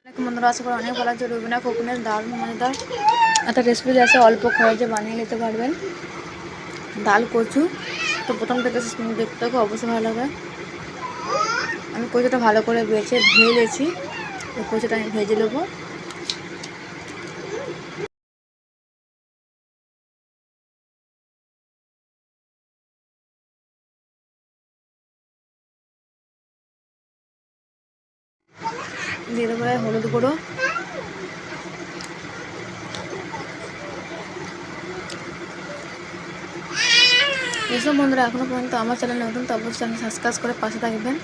বন্ধুরা আশা করি অনেক ভালো আছে। রবিনা কোকুনের দারুণ মজাদার একটা রেসিপি আছে, অল্প খরচে বানিয়ে নিতে পারবেন। ডাল কচু। তো প্রথম থেকে দেখতে থাকো, অবশ্যই ভালো লাগবে। আমি কচুটা ভালো করে বেছে ধুয়ে দিয়েছি। তো কচুটা আমি ভেজে নেবো। দিয়ে দেবো হলুদ গুঁড়ো, যেসব বন্ধুরা এখনও পর্যন্ত আমার চ্যানেল নতুন, তো অবশ্যই চ্যানেল সাবস্ক্রাইব করে পাশে থাকবেন।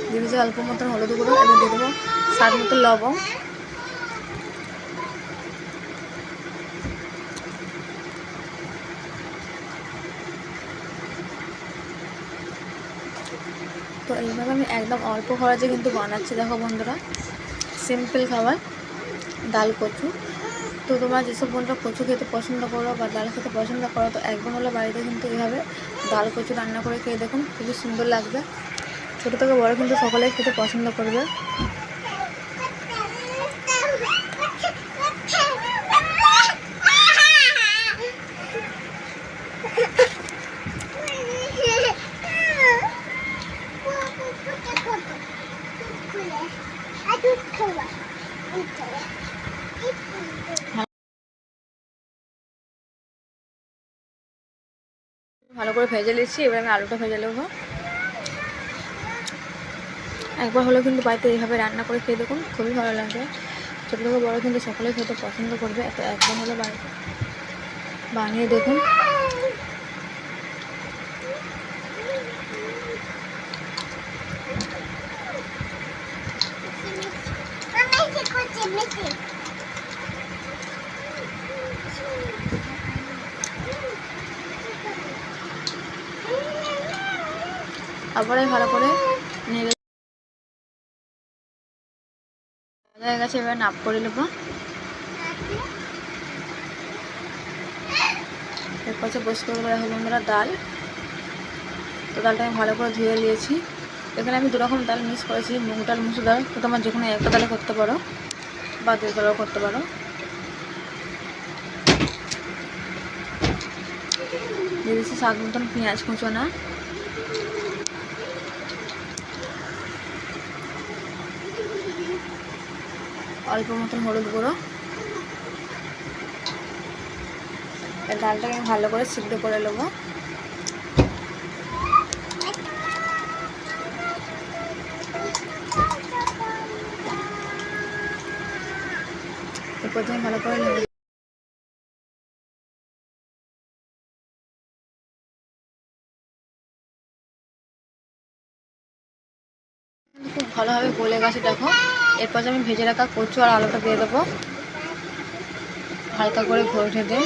দিয়ে দিচ্ছি অল্প মতন হলুদ গুঁড়ো, এবার দিয়ে দেবো স্বাদ মতো লবণ, তো এইভাবে আমি একদম অল্প খরচে কিন্তু বানাচ্ছি। দেখো বন্ধুরা, সিম্পল খাবার ডাল কচু। তো তোমরা যেসব বন্ধুরা কচু খেতে পছন্দ করো বা ডাল খেতে পছন্দ করো, তো একবার হলো বাড়িতে কিন্তু এইভাবে ডাল কচু রান্না করে খেয়ে দেখুন, খুবই সুন্দর লাগবে। ছোটো থেকে বড়ো কিন্তু সকলেই খেতে পছন্দ করবে। ভালো করে ভেজে নিচ্ছি, এবার আমি আলুটা ভেজে নেবো। একবার হলেও কিন্তু বাড়িতে এইভাবে রান্না করে খেয়ে দেখুন, খুবই ভালো লাগবে। ছোটো থেকে বড়ো কিন্তু সকলেই খেতে পছন্দ করবে। এত একবার হলে বাড়িতে বানিয়ে দেখুন। তারপরে ভালো করে নেড়ে হয়ে গেছে, এবার নাপ করে নেবো। এরপর পরিষ্কার করে রাখবো বন্ধুরা ডাল। তো ডালটা আমি ভালো করে ধুয়ে নিয়েছি। এখানে আমি দুরকম ডাল মিক্স করেছি, মুগ ডাল, মুসুর ডাল। তো তোমার যে কোনো একটা ডালে করতে পারো বা দুই ডালও করতে পারো। দিয়ে দিচ্ছি স্বাদ মতন পেঁয়াজ কুচোনা, অল্প মতন হলুদ গুঁড়ো। ডালটাকে আমি ভালো করে সিদ্ধ করে নেবো। প্রথমে ভালো করে নেড়ে খুব ভালোভাবে গলে গেছে দেখো। এরপর আমি ভেজে রাখা কচু আর আলুটা দিয়ে দেবো, হালকা করে ঘষে দিয়ে।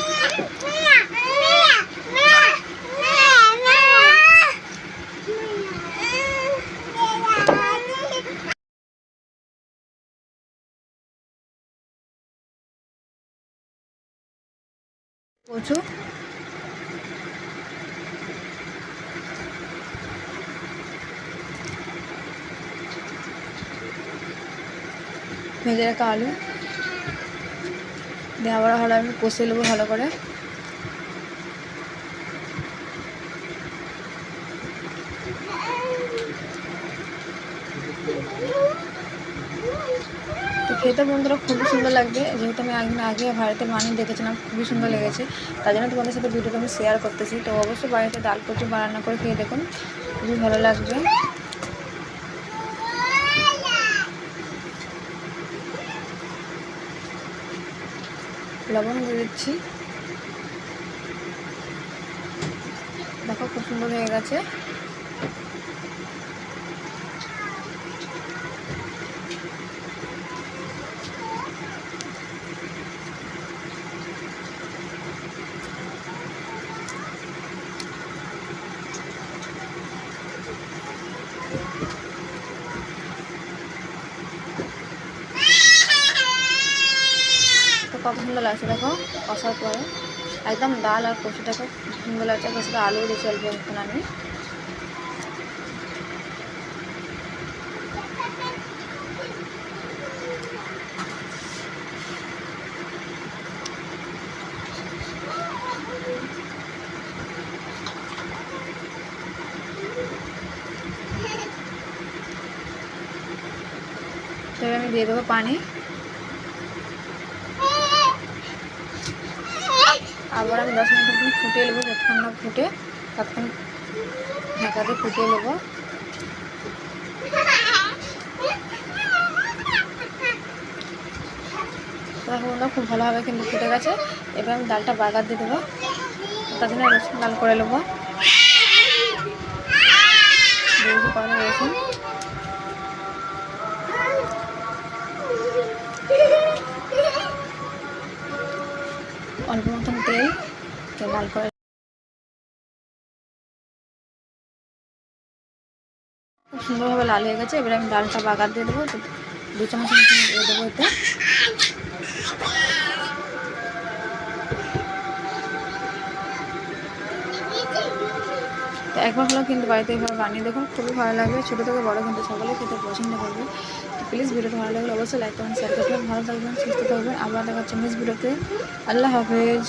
কচু ভেজে রাখা আলু দিয়ে আবার ভালো আমি কষিয়ে নেবো ভালো করে। তো খেতে বন্ধুরা খুবই সুন্দর লাগবে, যেহেতু আমি আগে বাড়িতে বানিয়ে দেখেছিলাম, খুবই সুন্দর লেগেছে। তার জন্য তোমাদের সাথে ভিডিওটা আমি শেয়ার করতেছি। তো অবশ্যই বাড়িতে ডাল কচু রান্না করে খেয়ে দেখুন, খুবই ভালো লাগবে। লবণ দিয়ে দিচ্ছি, দেখো খুব সুন্দর হয়ে গেছে। তো কত সুন্দর লাগছে দেখো কষার পরে, একদম ডাল আর কচুটাকে সুন্দর লাগছে। কষাটা আলু দিয়ে চলবে এখন আমি। তো আমি দিয়ে দেবো পানি, আবার আমি 10 মিনিট মতন ফুটিয়ে নেবো। যতক্ষণ না ফুটে ততক্ষণ ঢাকাতে ফুটিয়ে নেবো। দেখো খুব ভালোভাবে কিন্তু ফুটে গেছে। এবার আমি ডালটা বাগার দিয়ে দেবো, তার জন্য রসুন লাল করে নেবো। রসুন অল্প মতন তেল লাল করে খুব সুন্দরভাবে লাল হয়ে গেছে। এবার আমি ডালটা বাগার দিয়ে দেবো, 2 চামচ মতন দিয়ে দেবো এতে। তো একবার হলেও কিন্তু বাড়িতে এইভাবে বানিয়ে দেখুন, খুবই ভালো লাগবে। ছোটো থেকে বড়ো কিন্তু সকলে খেতে পছন্দ করবে। তো প্লিজ ভিডিওটা ভালো লাগলে অবশ্যই লাইক করবেন, শেয়ার করবেন। ভালো থাকবেন, সুস্থ থাকবেন। আবার দেখা হচ্ছে নেক্সট ভিডিওতে। আল্লাহ হাফেজ।